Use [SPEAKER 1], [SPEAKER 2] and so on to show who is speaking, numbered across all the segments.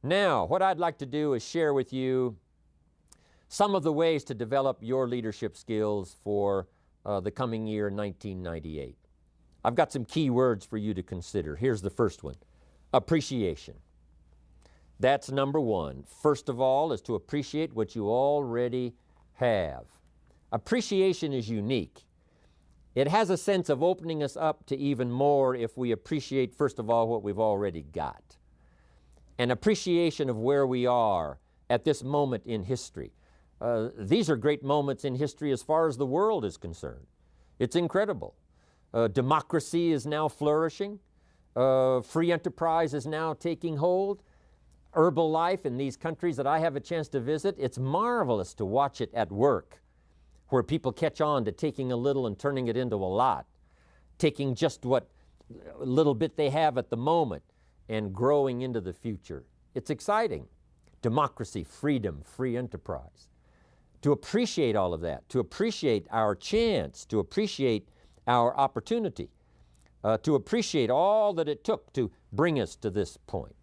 [SPEAKER 1] Now, what I'd like to do is share with you some of the ways to develop your leadership skills for the coming year, 1998. I've got some key words for you to consider. Here's the first one: appreciation. That's number one. First of all, is to appreciate what you already have. Appreciation is unique. It has a sense of opening us up to even more if we appreciate, first of all, what we've already got. An appreciation of where we are at this moment in history. These are great moments in history as far as the world is concerned. It's incredible. Democracy is now flourishing. Free enterprise is now taking hold. Herbalife in these countries that I have a chance to visit, it's marvelous to watch it at work, where people catch on to taking a little and turning it into a lot, taking just what little bit they have at the moment and growing into the future. It's exciting. Democracy, freedom, free enterprise. To appreciate all of that, to appreciate our chance, to appreciate our opportunity, to appreciate all that it took to bring us to this point.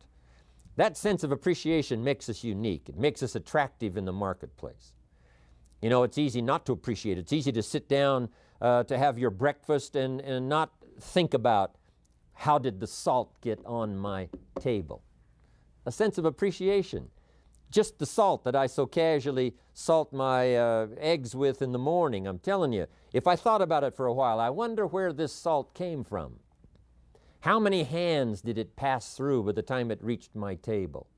[SPEAKER 1] That sense of appreciation makes us unique. It makes us attractive in the marketplace. You know, it's easy not to appreciate it. It's easy to sit down to have your breakfast and not think about how did the salt get on my table. A sense of appreciation. Just the salt that I so casually salt my eggs with in the morning. I'm telling you, if I thought about it for a while, I wonder where this salt came from. How many hands did it pass through by the time it reached my table?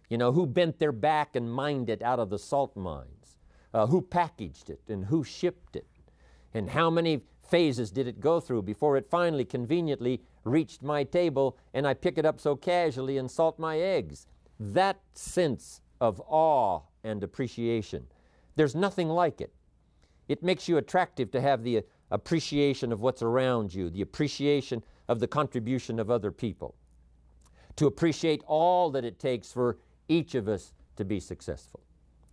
[SPEAKER 1] You know, who bent their back and mined it out of the salt mines? Who packaged it and who shipped it? And how many phases did it go through before it finally conveniently reached my table and I pick it up so casually and salt my eggs? That sense of awe and appreciation, there's nothing like it. It makes you attractive to have the appreciation of what's around you, the appreciation of the contribution of other people, to appreciate all that it takes for each of us to be successful.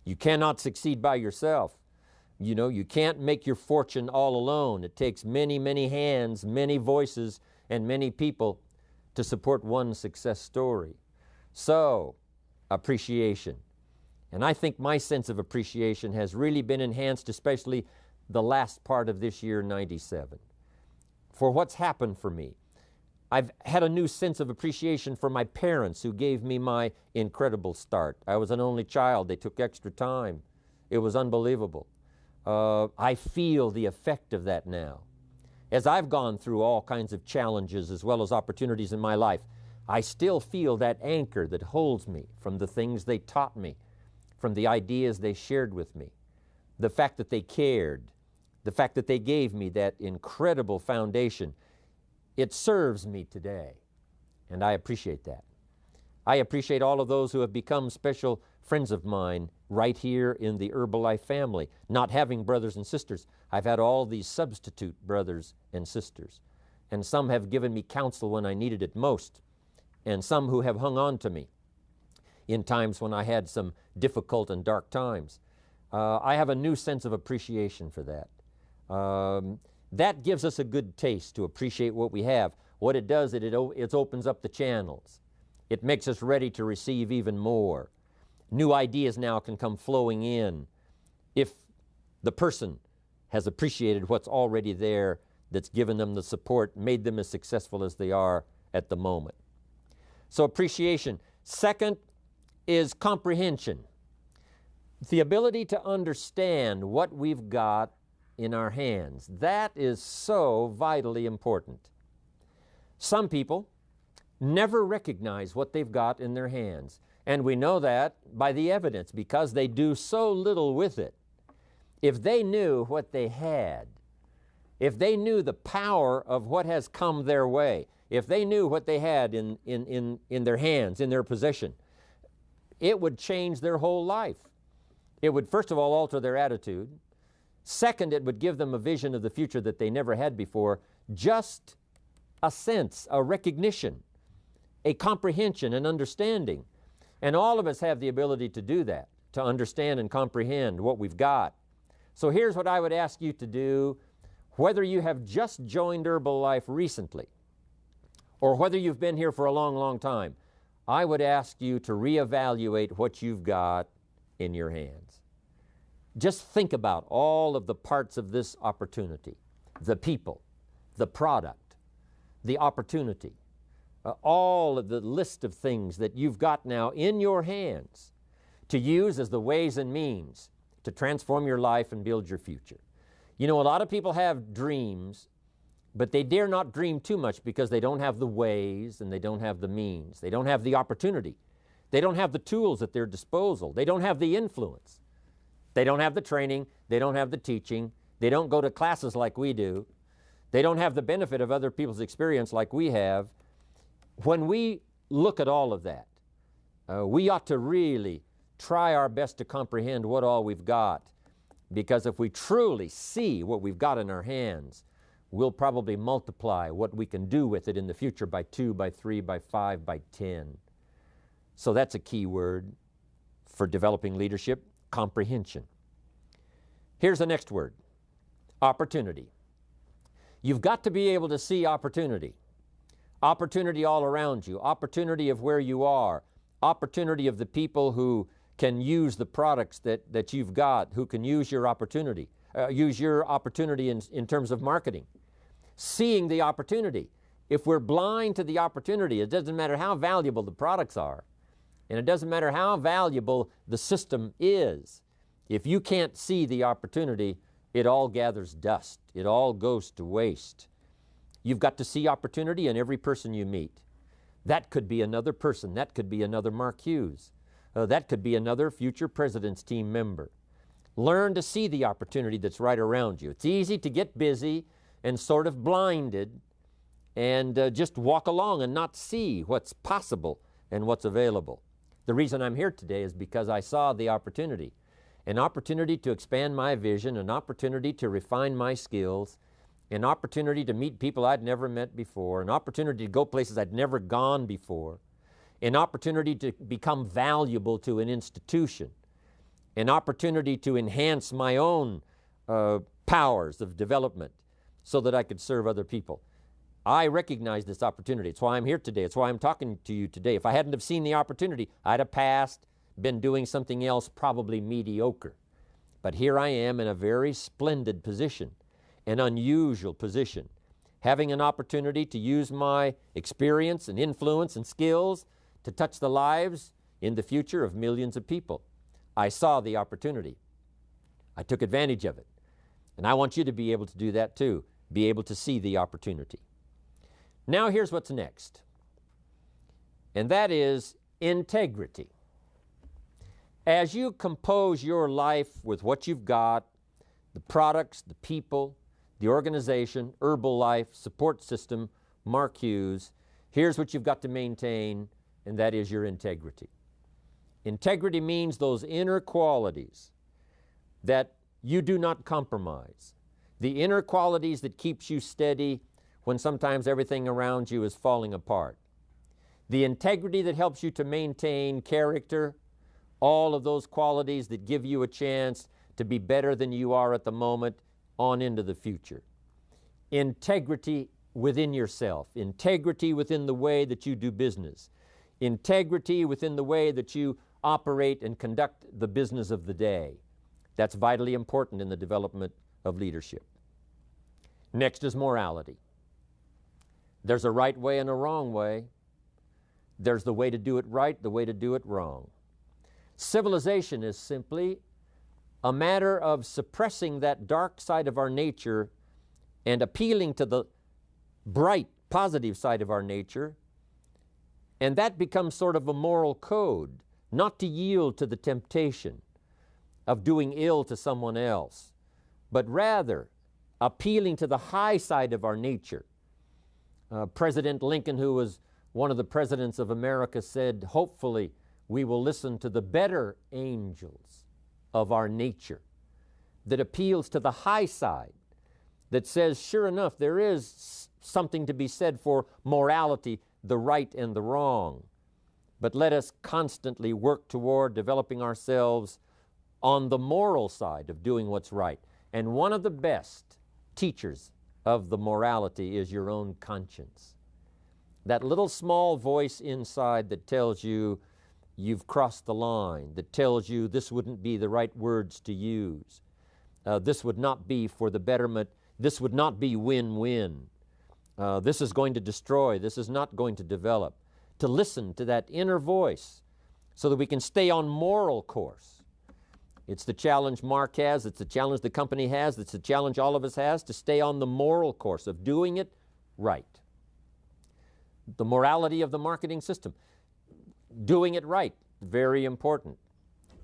[SPEAKER 1] You cannot succeed by yourself. You know, you can't make your fortune all alone. It takes many, many hands, many voices, and many people to support one success story. So, appreciation. And I think my sense of appreciation has really been enhanced, especially the last part of this year, 97, for what's happened for me. I've had a new sense of appreciation for my parents who gave me my incredible start. I was an only child. They took extra time. It was unbelievable. I feel the effect of that now. As I've gone through all kinds of challenges as well as opportunities in my life, I still feel that anchor that holds me from the things they taught me, from the ideas they shared with me, the fact that they cared, the fact that they gave me that incredible foundation. It serves me today, and I appreciate that. I appreciate all of those who have become special friends of mine right here in the Herbalife family. Not having brothers and sisters, I've had all these substitute brothers and sisters, and some have given me counsel when I needed it most, and some who have hung on to me in times when I had some difficult and dark times. I have a new sense of appreciation for that. That gives us a good taste to appreciate what we have. What it does, it opens up the channels. It makes us ready to receive even more. New ideas now can come flowing in if the person has appreciated what's already there, that's given them the support, made them as successful as they are at the moment. So appreciation. Second is comprehension. The ability to understand what we've got in our hands. That is so vitally important. Some people never recognize what they've got in their hands. And we know that by the evidence, because they do so little with it. If they knew what they had, if they knew the power of what has come their way, if they knew what they had in their hands, in their possession, it would change their whole life. It would, first of all, alter their attitude. Second, it would give them a vision of the future that they never had before, just a sense, a recognition, a comprehension, an understanding. And all of us have the ability to do that, to understand and comprehend what we've got. So here's what I would ask you to do, whether you have just joined Herbalife recently, or whether you've been here for a long, long time. I would ask you to reevaluate what you've got in your hands. Just think about all of the parts of this opportunity, the people, the product, the opportunity, all of the list of things that you've got now in your hands to use as the ways and means to transform your life and build your future. You know, a lot of people have dreams, but they dare not dream too much because they don't have the ways and they don't have the means. They don't have the opportunity. They don't have the tools at their disposal. They don't have the influence. They don't have the training. They don't have the teaching. They don't go to classes like we do. They don't have the benefit of other people's experience like we have. When we look at all of that, we ought to really try our best to comprehend what all we've got, because if we truly see what we've got in our hands, we'll probably multiply what we can do with it in the future by 2, by 3, by 5, by 10. So that's a key word for developing leadership: comprehension. Here's the next word: opportunity. You've got to be able to see opportunity. Opportunity all around you, opportunity of where you are, opportunity of the people who can use the products that you've got, who can use your opportunity, in terms of marketing. Seeing the opportunity. If we're blind to the opportunity, it doesn't matter how valuable the products are, and it doesn't matter how valuable the system is. If you can't see the opportunity, it all gathers dust. It all goes to waste. You've got to see opportunity in every person you meet. That could be another person. That could be another Mark Hughes. That could be another future president's team member. Learn to see the opportunity that's right around you. It's easy to get busy and sort of blinded and just walk along and not see what's possible and what's available. The reason I'm here today is because I saw the opportunity. An opportunity to expand my vision, an opportunity to refine my skills, an opportunity to meet people I'd never met before, an opportunity to go places I'd never gone before, an opportunity to become valuable to an institution, an opportunity to enhance my own powers of development so that I could serve other people. I recognize this opportunity. It's why I'm here today. It's why I'm talking to you today. If I hadn't have seen the opportunity, I'd have passed, been doing something else, probably mediocre. But here I am in a very splendid position, an unusual position, having an opportunity to use my experience and influence and skills to touch the lives in the future of millions of people. I saw the opportunity. I took advantage of it. And I want you to be able to do that too, be able to see the opportunity. Now here's what's next, and that is integrity. As you compose your life with what you've got, the products, the people, the organization, Herbalife, support system, Mark Hughes, here's what you've got to maintain, and that is your integrity. Integrity means those inner qualities that you do not compromise, the inner qualities that keeps you steady when sometimes everything around you is falling apart, the integrity that helps you to maintain character, all of those qualities that give you a chance to be better than you are at the moment on into the future. Integrity within yourself, integrity within the way that you do business, integrity within the way that you operate and conduct the business of the day. That's vitally important in the development of leadership. Next is morality. There's a right way and a wrong way. There's the way to do it right, the way to do it wrong. Civilization is simply a matter of suppressing that dark side of our nature and appealing to the bright, positive side of our nature. And that becomes sort of a moral code, not to yield to the temptation of doing ill to someone else, but rather appealing to the high side of our nature. President Lincoln, who was one of the presidents of America, said, hopefully we will listen to the better angels of our nature, that appeals to the high side, that says, sure enough, there is something to be said for morality, the right and the wrong. But let us constantly work toward developing ourselves on the moral side of doing what's right. And one of the best teachers of the morality is your own conscience. That little small voice inside that tells you you've crossed the line, that tells you this wouldn't be the right words to use. This would not be for the betterment. This would not be win-win. This is going to destroy. This is not going to develop. To listen to that inner voice so that we can stay on moral course. It's the challenge Mark has. It's the challenge the company has. It's the challenge all of us has, to stay on the moral course of doing it right. The morality of the marketing system. Doing it right, very important.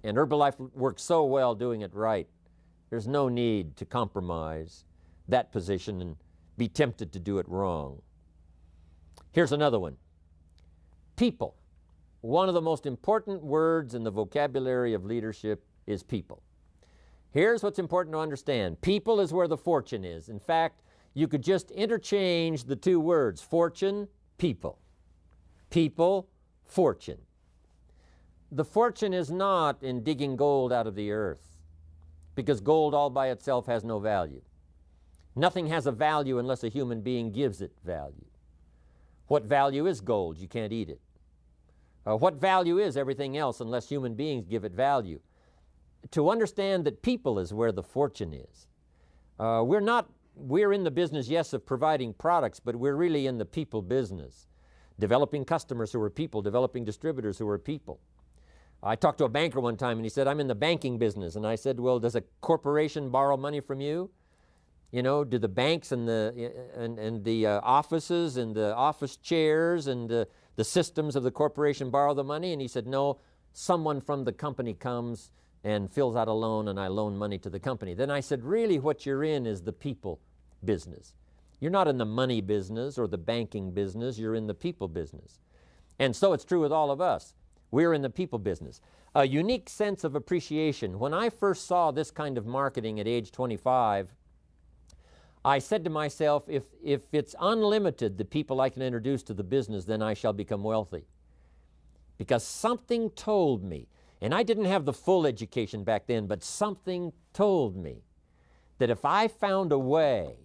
[SPEAKER 1] And Herbalife works so well doing it right. There's no need to compromise that position and be tempted to do it wrong. Here's another one. People. One of the most important words in the vocabulary of leadership is people. Here's what's important to understand. People is where the fortune is. In fact, you could just interchange the two words, fortune, people. People, fortune. The fortune is not in digging gold out of the earth, because gold all by itself has no value. Nothing has a value unless a human being gives it value. What value is gold? You can't eat it. What value is everything else unless human beings give it value? To understand that people is where the fortune is. We're in the business, yes, of providing products, but we're really in the people business. Developing customers who are people, developing distributors who are people. I talked to a banker one time and he said, I'm in the banking business. And I said, well, does a corporation borrow money from you? You know, do the banks and the offices and the office chairs and the systems of the corporation borrow the money? And he said, no, someone from the company comes and fills out a loan and I loan money to the company. Then I said, really what you're in is the people business. You're not in the money business or the banking business, you're in the people business. And so it's true with all of us. We're in the people business. A unique sense of appreciation. When I first saw this kind of marketing at age 25, I said to myself, if it's unlimited, the people I can introduce to the business, then I shall become wealthy. Because something told me, and I didn't have the full education back then, but something told me that if I found a way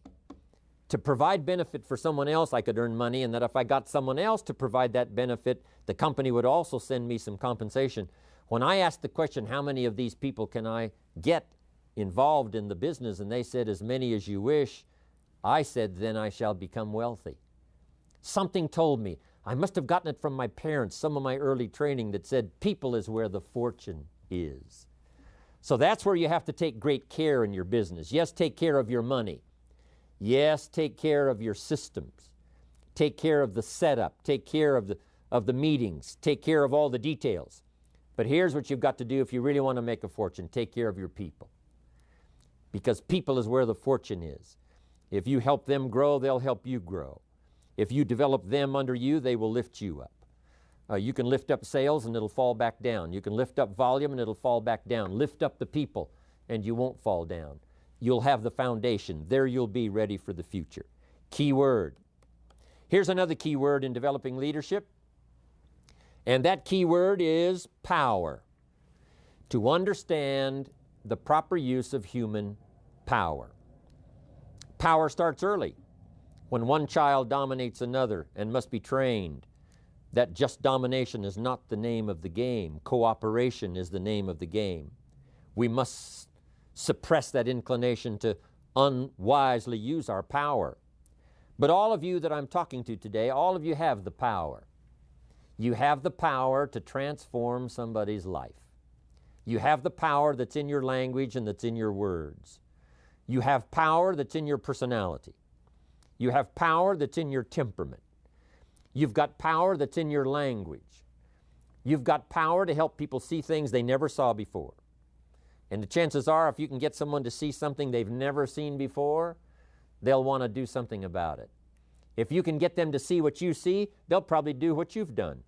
[SPEAKER 1] to provide benefit for someone else, I could earn money, and that if I got someone else to provide that benefit, the company would also send me some compensation. When I asked the question, how many of these people can I get involved in the business, and they said, as many as you wish, I said, then I shall become wealthy. Something told me. I must have gotten it from my parents, some of my early training that said, people is where the fortune is. So that's where you have to take great care in your business. Yes, take care of your money. Yes, take care of your systems. Take care of the setup. Take care of the meetings. Take care of all the details. But here's what you've got to do if you really want to make a fortune. Take care of your people. Because people is where the fortune is. If you help them grow, they'll help you grow. If you develop them under you, they will lift you up. You can lift up sales and it'll fall back down. You can lift up volume and it'll fall back down. Lift up the people and you won't fall down. You'll have the foundation. There you'll be ready for the future. Key word. Here's another key word in developing leadership. And that key word is power. To understand the proper use of human power. Power starts early. When one child dominates another and must be trained, that just domination is not the name of the game. Cooperation is the name of the game. We must suppress that inclination to unwisely use our power. But all of you that I'm talking to today, all of you have the power. You have the power to transform somebody's life. You have the power that's in your language and that's in your words. You have power that's in your personality. You have power that's in your temperament. You've got power that's in your language. You've got power to help people see things they never saw before. And the chances are, if you can get someone to see something they've never seen before, they'll want to do something about it. If you can get them to see what you see, they'll probably do what you've done.